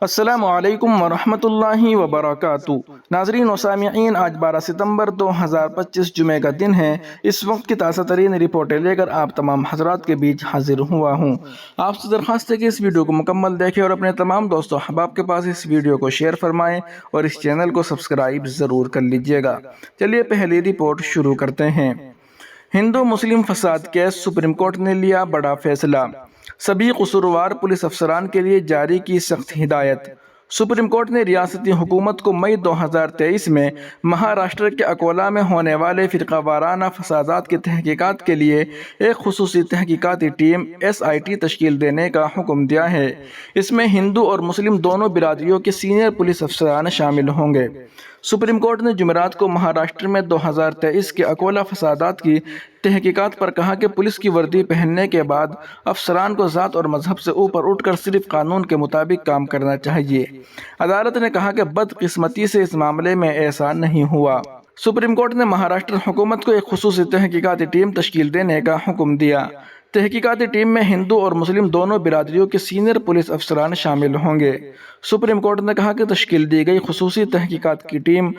السلام علیکم ورحمۃ اللہ وبرکاتہ۔ ناظرین و سامعین، آج 12 ستمبر 2025 جمعہ کا دن ہے۔ اس وقت کی تازہ ترین رپورٹیں لے کر آپ تمام حضرات کے بیچ حاضر ہوا ہوں۔ آپ سے درخواست ہے کہ اس ویڈیو کو مکمل دیکھیں اور اپنے تمام دوست و احباب کے پاس اس ویڈیو کو شیئر فرمائیں اور اس چینل کو سبسکرائب ضرور کر لیجئے گا۔ چلیے پہلی رپورٹ شروع کرتے ہیں۔ ہندو مسلم فساد کیس، سپریم کورٹ نے لیا بڑا فیصلہ۔ سبھی قصوروار پولیس افسران کے لیے جاری کی سخت ہدایت۔ سپریم کورٹ نے ریاستی حکومت کو مئی 2023 میں مہاراشٹر کے اکولا میں ہونے والے فرقہ وارانہ فسادات کی تحقیقات کے لیے ایک خصوصی تحقیقاتی ٹیم SIT تشکیل دینے کا حکم دیا ہے۔ اس میں ہندو اور مسلم دونوں برادریوں کے سینئر پولیس افسران شامل ہوں گے۔ سپریم کورٹ نے جمعرات کو مہاراشٹر میں 2023 کے اکولا فسادات کی تحقیقات پر کہا کہ پولیس کی وردی پہننے کے بعد افسران کو ذات اور مذہب سے اوپر اٹھ کر صرف قانون کے مطابق کام کرنا چاہیے۔ عدالت نے کہا کہ بدقسمتی سے اس معاملے میں ایسا نہیں ہوا۔ سپریم کورٹ نے مہاراشٹر حکومت کو ایک خصوصی تحقیقاتی ٹیم تشکیل دینے کا حکم دیا۔ تحقیقاتی ٹیم میں ہندو اور مسلم دونوں برادریوں کے سینئر پولیس افسران شامل ہوں گے۔ سپریم کورٹ نے کہا کہ تشکیل دی گئی خصوصی تحقیقات کی ٹیم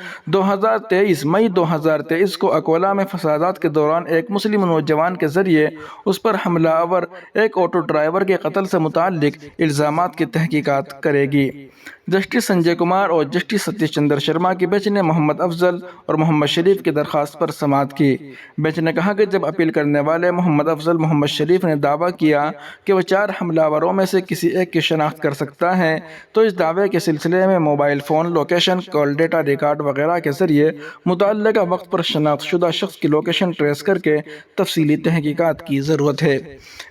مئی 2023 کو اکولا میں فسادات کے دوران ایک مسلم نوجوان کے ذریعے اس پر حملہ آور ایک آٹو ڈرائیور کے قتل سے متعلق الزامات کی تحقیقات کرے گی۔ جسٹس سنجے کمار اور جسٹس ستیش چندر شرما کی بینچ نے محمد افضل اور محمد شریف کی درخواست پر سماعت کی۔ بینچ نے کہا کہ جب اپیل کرنے والے محمد افضل محمد شریف نے دعویٰ کیا کہ وہ 4 حملہ آوروں میں سے کسی ایک کی شناخت کر سکتا ہے، تو اس دعوے کے سلسلے میں موبائل فون لوکیشن، کال ڈیٹا ریکارڈ وغیرہ کے ذریعے متعلقہ وقت پر شناخت شدہ شخص کی لوکیشن ٹریس کر کے تفصیلی تحقیقات کی ضرورت ہے۔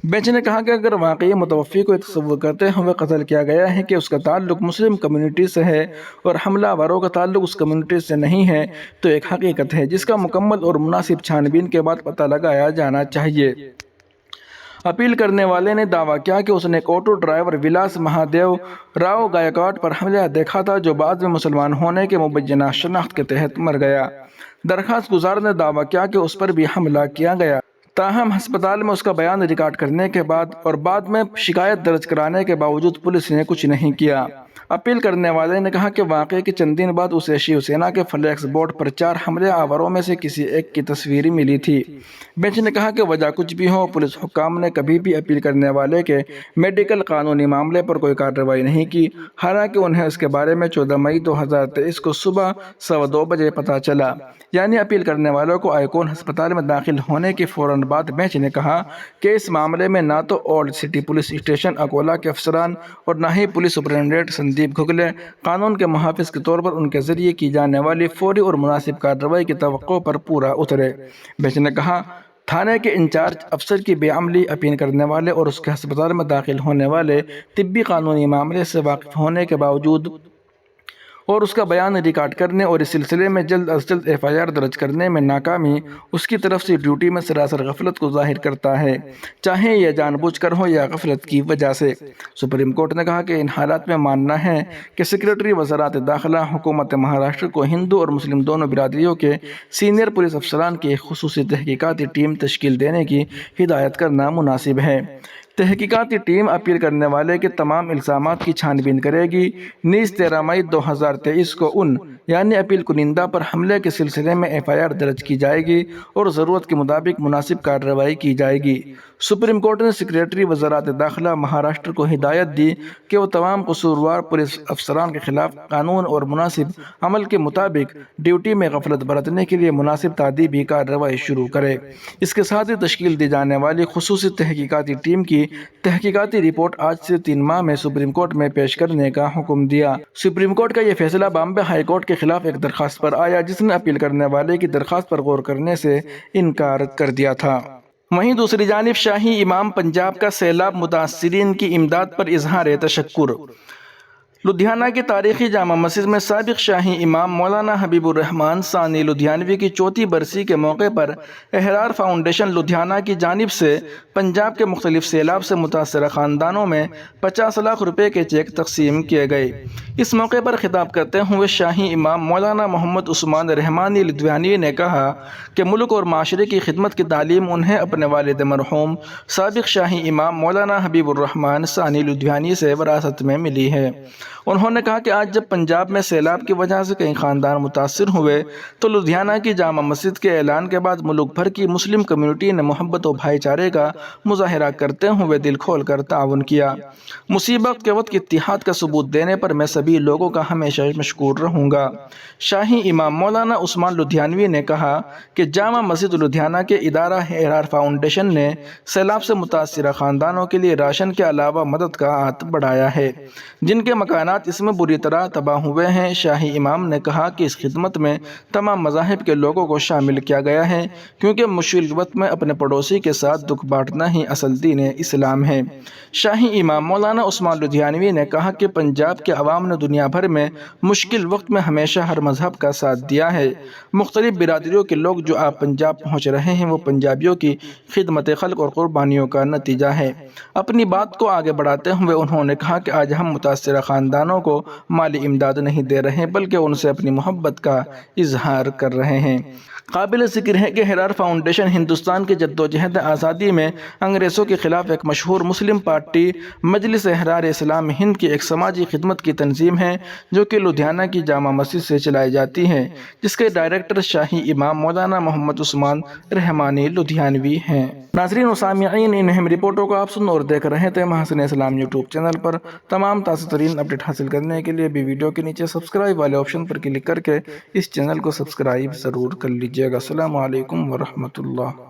بینچ نے کہا کہ اگر واقعی متوفی کو تصور کرتے ہوئے قتل کیا گیا ہے کہ اس کا تعلق مسلم کمیونٹی سے ہے اور حملہ آوروں کا تعلق اس کمیونٹی سے نہیں ہے، تو ایک حقیقت ہے جس کا مکمل اور مناسب چھان بین کے بعد پتہ لگایا جانا چاہیے۔ اپیل کرنے والے نے دعویٰ کیا کہ اس نے ایک آٹو ڈرائیور ولاس مہادیو راؤ گائیکواڈ پر حملہ دیکھا تھا جو بعد میں مسلمان ہونے کے مبینہ شناخت کے تحت مر گیا۔ درخواست گزار نے دعویٰ کیا کہ اس پر بھی حملہ کیا گیا، تاہم ہسپتال میں اس کا بیان ریکارڈ کرنے کے بعد میں شکایت درج کرانے کے باوجود پولیس نے کچھ نہیں کیا۔ اپیل کرنے والے نے کہا کہ واقعے کے چند دن بعد اسے شیو سینا کے فلیکس بورڈ پر 4 حملے آوروں میں سے کسی ایک کی تصویر ملی تھی۔ بینچ نے کہا کہ وجہ کچھ بھی ہو، پولیس حکام نے کبھی بھی اپیل کرنے والے کے میڈیکل قانونی معاملے پر کوئی کارروائی نہیں کی، حالانکہ انہیں اس کے بارے میں 14 مئی 2023 کو صبح 2:15 بجے پتہ چلا۔ یعنی اپیل کرنے والوں کو آئیکون ہسپتال میں داخل ہونے کے فوراً بعد بینچ نے کہا کہ اس معاملے میں نہ تو old city police station Akola کے افسران اور نہ ہی پولیس سپرنٹنڈنٹ سندیپ گھگلے قانون کے محافظ کے طور پر ان کے ذریعے کی جانے والی فوری اور مناسب کارروائی کی توقع پر پورا اترے۔ بینچ نے کہا تھانے کے انچارج افسر کی بے عملی اپیل کرنے والے اور اس کے ہسپتال میں داخل ہونے والے طبی قانونی معاملے سے واقف ہونے کے باوجود اور اس کا بیان ریکارڈ کرنے اور اس سلسلے میں جلد از جلد FIR درج کرنے میں ناکامی اس کی طرف سے ڈیوٹی میں سراسر غفلت کو ظاہر کرتا ہے، چاہے یہ جان بوجھ کر ہو یا غفلت کی وجہ سے۔ سپریم کورٹ نے کہا کہ ان حالات میں ماننا ہے کہ سیکریٹری وزارت داخلہ حکومت مہاراشٹر کو ہندو اور مسلم دونوں برادریوں کے سینئر پولیس افسران کی ایک خصوصی تحقیقاتی ٹیم تشکیل دینے کی ہدایت کرنا مناسب ہے۔ تحقیقاتی ٹیم اپیل کرنے والے کے تمام الزامات کی چھان بین کرے گی۔ نیز 13 مئی 2023 کو یعنی اپیل کنندہ پر حملے کے سلسلے میں FIR درج کی جائے گی اور ضرورت کے مطابق مناسب کارروائی کی جائے گی۔ سپریم کورٹ نے سیکریٹری وزارت داخلہ مہاراشٹر کو ہدایت دی کہ وہ تمام قصوروار پولیس افسران کے خلاف قانون اور مناسب عمل کے مطابق ڈیوٹی میں غفلت برتنے کے لیے مناسب تادیبی کارروائی شروع کرے۔ اس کے ساتھ ہی تشکیل دی جانے والی خصوصی تحقیقاتی ٹیم کی تحقیقاتی رپورٹ آج سے 3 ماہ میں سپریم کورٹ میں پیش کرنے کا حکم دیا۔ سپریم کورٹ کا یہ فیصلہ بامبے ہائی کورٹ کے خلاف ایک درخواست پر آیا جس نے اپیل کرنے والے کی درخواست پر غور کرنے سے انکار کر دیا تھا۔ وہیں دوسری جانب شاہی امام پنجاب کا سیلاب متاثرین کی امداد پر اظہار تشکر۔ لدھیانہ کی تاریخی جامع مسجد میں سابق شاہی امام مولانا حبیب الرحمن ثانی لدھیانوی کی 4ویں برسی کے موقع پر احرار فاؤنڈیشن لدھیانہ کی جانب سے پنجاب کے مختلف سیلاب سے متاثرہ خاندانوں میں 50 لاکھ روپے کے چیک تقسیم کیے گئے۔ اس موقع پر خطاب کرتے ہوئے شاہی امام مولانا محمد عثمان رحمانی لدھیانوی نے کہا کہ ملک اور معاشرے کی خدمت کی تعلیم انہیں اپنے والد مرحوم سابق شاہی امام مولانا حبیب الرحمن ثانی لدھیانوی سے وراثت میں ملی ہے۔ انہوں نے کہا کہ آج جب پنجاب میں سیلاب کی وجہ سے کئی خاندان متاثر ہوئے تو لدھیانہ کی جامع مسجد کے اعلان کے بعد ملک بھر کی مسلم کمیونٹی نے محبت و بھائی چارے کا مظاہرہ کرتے ہوئے دل کھول کر تعاون کیا۔ مصیبت کے وقت اتحاد کا ثبوت دینے پر میں سبھی لوگوں کا ہمیشہ مشکور رہوں گا۔ شاہی امام مولانا عثمان لدھیانوی نے کہا کہ جامع مسجد لدھیانہ کے ادارہ ہیرار فاؤنڈیشن نے سیلاب سے متاثرہ خاندانوں کے لیے راشن کے علاوہ مدد کا ہاتھ بڑھایا ہے، جن کے مکانات اس میں بری طرح تباہ ہوئے ہیں۔ شاہی امام نے کہا کہ اس خدمت میں تمام مذاہب کے لوگوں کو شامل کیا گیا ہے، کیونکہ مشکل وقت میں اپنے پڑوسی کے ساتھ دکھ بانٹنا ہی اصل دین اسلام ہے۔ شاہی امام مولانا عثمان لدھیانوی نے کہا کہ پنجاب کے عوام نے دنیا بھر میں مشکل وقت میں ہمیشہ ہر مذہب کا ساتھ دیا ہے۔ مختلف برادریوں کے لوگ جو آپ پنجاب پہنچ رہے ہیں وہ پنجابیوں کی خدمت خلق اور قربانیوں کا نتیجہ ہے۔ اپنی بات کو آگے بڑھاتے ہوئے انہوں نے کہا کہ آج ہم متاثرہ خاندانوں کو مالی امداد نہیں دے رہے بلکہ ان سے اپنی محبت کا اظہار کر رہے ہیں۔ قابل ذکر ہے کہ ہیرار فاؤنڈیشن ہندوستان کی جدوجہد آزادی میں انگریزوں کے خلاف ایک مشہور مسلم پارٹی مجلس احرار اسلام ہند کی ایک سماجی خدمت کی تنظیم ہے جو کہ لدھیانہ کی جامع مسجد سے چلائی جاتی ہے، جس کے ڈائریکٹر شاہی امام مولانا محمد عثمان رحمانی لدھیانوی ہیں۔ ناظرین و سامعین، ان اہم رپورٹوں کو آپ سن اور دیکھ رہے تھے محسن اسلام یوٹیوب چینل پر۔ تمام تازہ ترین اپڈیٹ حاصل کرنے کے لیے بھی ویڈیو کے نیچے سبسکرائب والے آپشن پر کلک کر کے اس چینل کو سبسکرائب ضرور کر لیجیے گا۔ السلام علیکم ورحمۃ اللہ۔